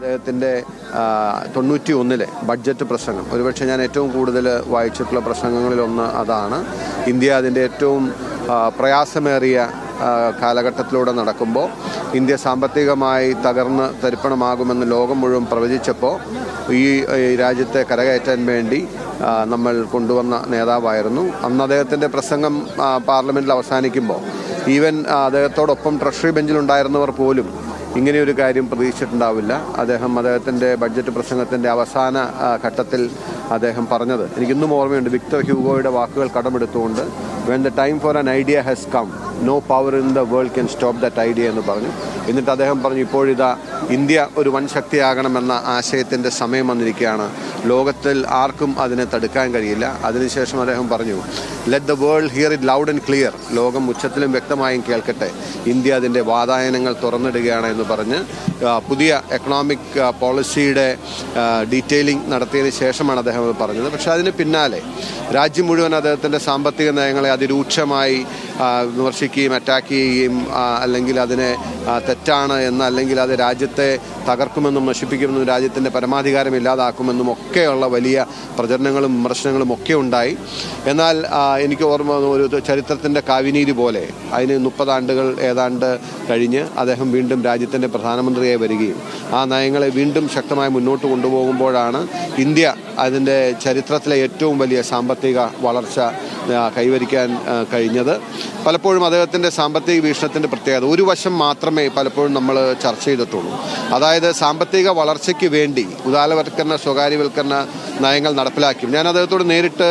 അദ്ദേഹത്തിൻ്റെ 91 ബഡ്ജറ്റ് പ്രസംഗം ഒരുപക്ഷെ ഞാൻ ഏറ്റവും കൂടുതൽ വായിച്ചിട്ടുള്ള പ്രസംഗങ്ങളിലൊന്ന് അതാണ്. ഇന്ത്യ അതിൻ്റെ ഏറ്റവും പ്രയാസമേറിയ കാലഘട്ടത്തിലൂടെ നടക്കുമ്പോൾ ഇന്ത്യ സാമ്പത്തികമായി തകർന്ന് തരിപ്പണമാകുമെന്ന് ലോകം മുഴുവൻ പ്രവചിച്ചപ്പോൾ ഈ രാജ്യത്തെ കരകയറ്റാൻ വേണ്ടി നമ്മൾ കൊണ്ടുവന്ന നേതാവായിരുന്നു. അന്ന് അദ്ദേഹത്തിൻ്റെ പ്രസംഗം പാർലമെൻറ്റിൽ അവസാനിക്കുമ്പോൾ ഈവൻ അദ്ദേഹത്തോടൊപ്പം ട്രഷറി ബെഞ്ചിലുണ്ടായിരുന്നവർ പോലും ഇങ്ങനെയൊരു കാര്യം പ്രതീക്ഷിച്ചിട്ടുണ്ടാവില്ല. അദ്ദേഹത്തിൻ്റെ ബഡ്ജറ്റ് പ്രസംഗത്തിൻ്റെ അവസാന ഘട്ടത്തിൽ അദ്ദേഹം പറഞ്ഞത് എനിക്കിന്നും ഓർമ്മയുണ്ട്. വിക്ടർ ഹ്യൂഗോയുടെ വാക്കുകൾ കടമെടുത്തുകൊണ്ട് when the time for an idea has come, no power in the world can stop that idea എന്ന് പറഞ്ഞു. എന്നിട്ട് അദ്ദേഹം പറഞ്ഞു, ഇപ്പോഴിതാ ഇന്ത്യ ഒരു വൻ ശക്തിയാകണമെന്ന ആശയത്തിൻ്റെ സമയം വന്നിരിക്കുകയാണ്. ലോകത്തിൽ ആർക്കും അതിനെ തടുക്കാൻ കഴിയില്ല. അതിനുശേഷം അദ്ദേഹം പറഞ്ഞു, let the world here it loud and clear, ലോകം ഉച്ചത്തിലും വ്യക്തമായും കേൾക്കട്ടെ, ഇന്ത്യ അതിൻ്റെ വാതായനങ്ങൾ തുറന്നിടുകയാണ് എന്ന് പറഞ്ഞ് പുതിയ എക്കണോമിക് പോളിസിയുടെ ഡീറ്റെയിലിംഗ് നടത്തിയതിന് ശേഷമാണ് അദ്ദേഹം അത് പറഞ്ഞത്. പക്ഷേ അതിന് പിന്നാലെ രാജ്യം മുഴുവൻ അദ്ദേഹത്തിൻ്റെ സാമ്പത്തിക നയങ്ങളെ അതിരൂക്ഷമായി വിമർശിക്കുകയും അറ്റാക്ക് ചെയ്യുകയും അല്ലെങ്കിൽ അതിനെ തെറ്റാണ് എന്ന്, അല്ലെങ്കിൽ അത് രാജ്യത്തെ തകർക്കുമെന്നും നശിപ്പിക്കുമെന്നും രാജ്യത്തിൻ്റെ പരമാധികാരം ഇല്ലാതാക്കുമെന്നും ഒക്കെയുള്ള വലിയ പ്രചരണങ്ങളും വിമർശനങ്ങളും ഒക്കെ ഉണ്ടായി. എന്നാൽ എനിക്ക് ഓർമ്മ ഒരു ചരിത്രത്തിൻ്റെ കാവ്യനീതി പോലെ അതിന് 30 ആണ്ടുകൾ ഏതാണ്ട് കഴിഞ്ഞ് അദ്ദേഹം വീണ്ടും രാജ്യത്തിൻ്റെ പ്രധാനമന്ത്രിയായി വരികയും ആ നയങ്ങളെ വീണ്ടും ശക്തമായി മുന്നോട്ട് കൊണ്ടുപോകുമ്പോഴാണ് ഇന്ത്യ അതിൻ്റെ ചരിത്രത്തിലെ ഏറ്റവും വലിയ സാമ്പത്തിക വളർച്ച കൈവരിക്കാൻ കഴിഞ്ഞത്. പലപ്പോഴും അദ്ദേഹത്തിൻ്റെ സാമ്പത്തിക വീക്ഷണത്തിൻ്റെ പ്രത്യേകത ഒരു വശം മാത്രമേ പലപ്പോഴും നമ്മൾ ചർച്ച ചെയ്തിട്ടുള്ളൂ. അതായത് സാമ്പത്തിക വളർച്ചയ്ക്ക് വേണ്ടി ഉദാരവൽക്കരണ സ്വകാര്യവൽക്കരണ നയങ്ങൾ നടപ്പിലാക്കി. ഞാൻ അദ്ദേഹത്തോട് നേരിട്ട്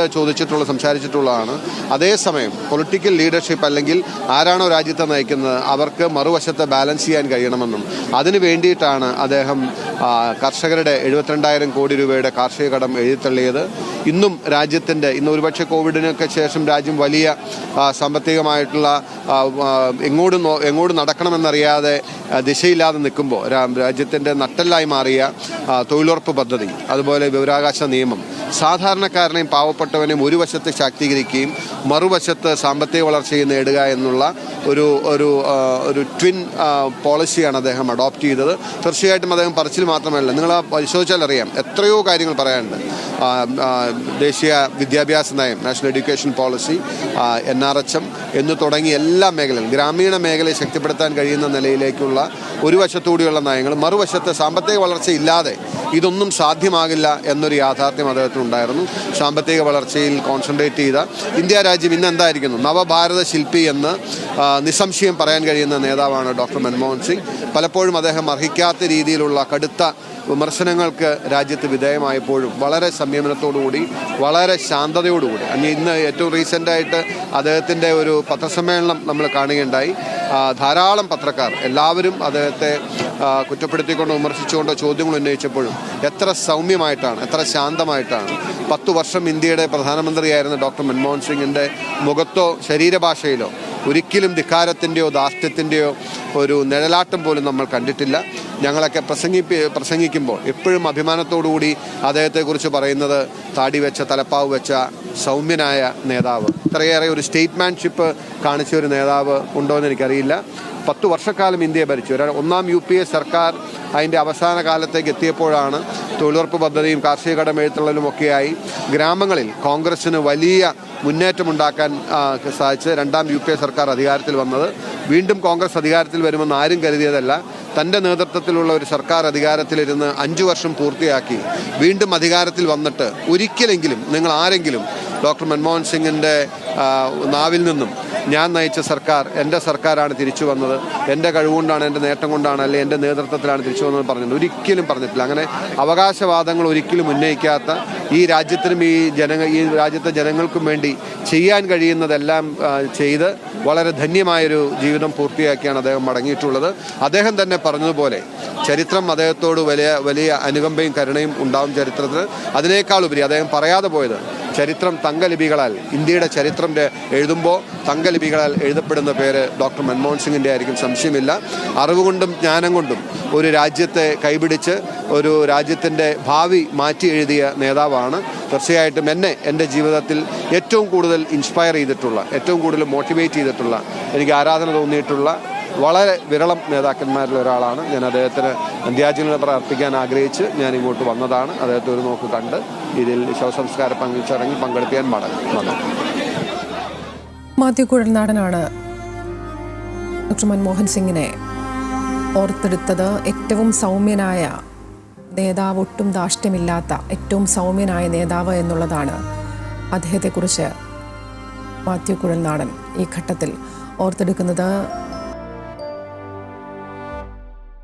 സംസാരിച്ചിട്ടുള്ളതാണ്. അതേസമയം പൊളിറ്റിക്കൽ ലീഡർഷിപ്പ് അല്ലെങ്കിൽ ആരാണോ രാജ്യത്തെ നയിക്കുന്നത് അവർക്ക് മറുവശത്തെ ബാലൻസ് ചെയ്യാൻ കഴിയണമെന്നും അതിനു വേണ്ടിയിട്ടാണ് അദ്ദേഹം കർഷകരുടെ 72,000 കോടി രൂപയുടെ കാർഷിക കടം എഴുതിത്തള്ളിയത്. ഇന്നും രാജ്യത്തിൻ്റെ ഒരുപക്ഷെ കോവിഡിനൊക്കെ ശേഷം രാജ്യം വലിയ സാമ്പത്തികമായിട്ടുള്ള എങ്ങോട്ട് നടക്കണമെന്നറിയാതെ ദിശയില്ലാതെ നിൽക്കുമ്പോൾ രാജ്യത്തിൻ്റെ നട്ടെല്ലായി മാറിയ തൊഴിലുറപ്പ് പദ്ധതി, അതുപോലെ വിവരാവകാശ നിയമം സാധാരണക്കാരനെയും പാവപ്പെട്ടവനെയും ഒരു വശത്ത് ശാക്തീകരിക്കുകയും മറുവശത്ത് സാമ്പത്തിക വളർച്ചയെ നേടുക എന്നുള്ള ഒരു ട്വിൻ പോളിസിയാണ് അദ്ദേഹം അഡോപ്റ്റ് ചെയ്തത്. തീർച്ചയായിട്ടും അദ്ദേഹം പറച്ചിൽ മാത്രമല്ല, നിങ്ങൾ പരിശോധിച്ചാൽ അറിയാം എത്രയോ കാര്യങ്ങൾ പറയാനുണ്ട്. ദേശീയ വിദ്യാഭ്യാസ നയം, നാഷണൽ എഡ്യൂക്കേഷൻ പോളിസി, NRHM എന്ന് തുടങ്ങി എല്ലാ മേഖലകളും ഗ്രാമീണ മേഖലയെ ശക്തിപ്പെടുത്താൻ കഴിയുന്ന നിലയിലേക്കുള്ള ഒരു വശത്തുകൂടിയുള്ള നയങ്ങൾ, മറുവശത്ത് സാമ്പത്തിക വളർച്ചയില്ലാതെ ഇതൊന്നും സാധ്യമാകില്ല എന്നൊരു യാഥാർത്ഥ്യം അദ്ദേഹത്തിനുണ്ടായിരുന്നു. സാമ്പത്തിക വളർച്ചയിൽ കോൺസെൻട്രേറ്റ് ചെയ്ത ഇന്ത്യ രാജ്യം ഇന്ന് എന്തായിരിക്കുന്നു, നവഭാരത ശില്പി എന്ന് നിസ്സംശയം പറയാൻ കഴിയുന്ന നേതാവാണ് ഡോക്ടർ മൻമോഹൻ സിംഗ്. പലപ്പോഴും അദ്ദേഹം അർഹിക്കാത്ത രീതിയിലുള്ള കടുത്ത വിമർശനങ്ങൾക്ക് രാജ്യത്ത് വിധേയമായപ്പോഴും വളരെ സംയമനത്തോടുകൂടി വളരെ ശാന്തതയോടുകൂടി, ഇന്ന് ഏറ്റവും റീസെൻ്റായിട്ട് അദ്ദേഹത്തിൻ്റെ ഒരു പത്രസമ്മേളനം നമ്മൾ കാണുകയുണ്ടായി. ധാരാളം പത്രക്കാർ എല്ലാവരും അദ്ദേഹത്തെ കുറ്റപ്പെടുത്തിക്കൊണ്ടോ വിമർശിച്ചുകൊണ്ടോ ചോദ്യങ്ങൾ ഉന്നയിച്ചപ്പോഴും എത്ര സൗമ്യമായിട്ടാണ്, എത്ര ശാന്തമായിട്ടാണ് 10 വർഷം ഇന്ത്യയുടെ പ്രധാനമന്ത്രിയായിരുന്ന ഡോക്ടർ മൻമോഹൻ സിംഗിൻ്റെ മുഖത്തോ ശരീരഭാഷയിലോ ഒരിക്കലും ധിക്കാരത്തിൻ്റെയോ ധാർഷ്ട്യത്തിൻ്റെയോ ഒരു നിഴലാട്ടം പോലും നമ്മൾ കണ്ടിട്ടില്ല. ഞങ്ങളൊക്കെ പ്രസംഗിക്കുമ്പോൾ എപ്പോഴും അഭിമാനത്തോടുകൂടി അദ്ദേഹത്തെക്കുറിച്ച് പറയുന്നത് താടി വെച്ച തലപ്പാവ് വെച്ച സൗമ്യനായ നേതാവ്. ഇത്രയേറെ ഒരു സ്റ്റേറ്റ്മാൻഷിപ്പ് കാണിച്ച ഒരു നേതാവ് ഉണ്ടോ എന്ന് എനിക്കറിയില്ല. 10 വർഷക്കാലം ഇന്ത്യയെ ഭരിച്ചു. ഒന്നാം UPA സർക്കാർ അതിൻ്റെ അവസാന കാലത്തേക്ക് എത്തിയപ്പോഴാണ് തൊഴിലുറപ്പ് പദ്ധതിയും കാർഷിക കടം എഴുത്തള്ളലുമൊക്കെയായി ഗ്രാമങ്ങളിൽ കോൺഗ്രസ്സിന് വലിയ മുന്നേറ്റമുണ്ടാക്കാൻ സാധിച്ച് രണ്ടാം UPA സർക്കാർ അധികാരത്തിൽ വന്നത്. വീണ്ടും കോൺഗ്രസ് അധികാരത്തിൽ വരുമെന്ന് ആരും കരുതിയതല്ല. തൻ്റെ നേതൃത്വത്തിലുള്ള ഒരു സർക്കാർ അധികാരത്തിലിരുന്ന് 5 വർഷം പൂർത്തിയാക്കി വീണ്ടും അധികാരത്തിൽ വന്നിട്ട് ഒരിക്കലെങ്കിലും നിങ്ങൾ ആരെങ്കിലും ഡോക്ടർ മൻമോഹൻ സിംഗിൻ്റെ നാവിൽ നിന്നും ഞാൻ നയിച്ച സർക്കാർ എൻ്റെ സർക്കാരാണ് തിരിച്ചു വന്നത്, എൻ്റെ കഴിവുകൊണ്ടാണ്, എൻ്റെ നേട്ടം കൊണ്ടാണ്, അല്ലെങ്കിൽ എൻ്റെ നേതൃത്വത്തിലാണ് തിരിച്ചു വന്നത് പറഞ്ഞിട്ടുണ്ട്? ഒരിക്കലും പറഞ്ഞിട്ടില്ല. അങ്ങനെ അവകാശവാദങ്ങൾ ഒരിക്കലും ഉന്നയിക്കാത്ത ഈ രാജ്യത്തിനും ഈ രാജ്യത്തെ ജനങ്ങൾക്കും വേണ്ടി ചെയ്യാൻ കഴിയുന്നതെല്ലാം ചെയ്ത് വളരെ ധന്യമായൊരു ജീവിതം പൂർത്തിയാക്കിയാണ് അദ്ദേഹം മടങ്ങിയിട്ടുള്ളത്. അദ്ദേഹം തന്നെ പറഞ്ഞതുപോലെ ചരിത്രം അദ്ദേഹത്തോട് വലിയ അനുകമ്പയും കരുണയും ഉണ്ടാവും ചരിത്രത്തിൽ. അതിനേക്കാളുപരി അദ്ദേഹം പറയാതെ പോയത് ചരിത്രം തങ്കലിപികളാൽ, ഇന്ത്യയുടെ ചരിത്രം എഴുതുമ്പോൾ തങ്കലിപികളാൽ എഴുതപ്പെടുന്ന പേര് ഡോക്ടർ മൻമോഹൻ സിംഗിൻ്റെ ആയിരിക്കും, സംശയമില്ല. അറിവുകൊണ്ടും ജ്ഞാനം കൊണ്ടും ഒരു രാജ്യത്തെ കൈപിടിച്ച് ഒരു രാജ്യത്തിൻ്റെ ഭാവി മാറ്റി എഴുതിയ നേതാവാണ്. തീർച്ചയായിട്ടും എൻ്റെ ജീവിതത്തിൽ ഏറ്റവും കൂടുതൽ ഇൻസ്പയർ ചെയ്തിട്ടുള്ള, ഏറ്റവും കൂടുതൽ മോട്ടിവേറ്റ് ചെയ്തിട്ടുള്ള, എനിക്ക് ആരാധന തോന്നിയിട്ടുള്ള വളരെ വിരളം നേതാക്കന്മാരിൽ ഒരാളാണ്. ഞാൻ അദ്ദേഹത്തിന് അന്ത്യാഞ്ജലികൾ അർപ്പിക്കാൻ ആഗ്രഹിച്ച് ഞാൻ ഇങ്ങോട്ട് വന്നതാണ്. അദ്ദേഹത്തെ ഒരു നോക്ക് കണ്ട് ഇതിൽ ശവസംസ്കാര ചടങ്ങിൽ പങ്കെടുക്കാൻ വന്നു. മാത്യു കുഴൽനാടനാണ് ഡോക്ടർ മൻമോഹൻ സിംഗിനെ ഓർത്തെടുത്തത്. ഏറ്റവും സൗമ്യനായ നേതാവ്, ഒട്ടും ധാർഷ്ട്യമില്ലാത്ത ഏറ്റവും സൗമ്യനായ നേതാവ് എന്നുള്ളതാണ് അദ്ദേഹത്തെക്കുറിച്ച് മാത്യു കുഴൽനാടൻ ഈ ഘട്ടത്തിൽ ഓർത്തെടുക്കുന്നത്.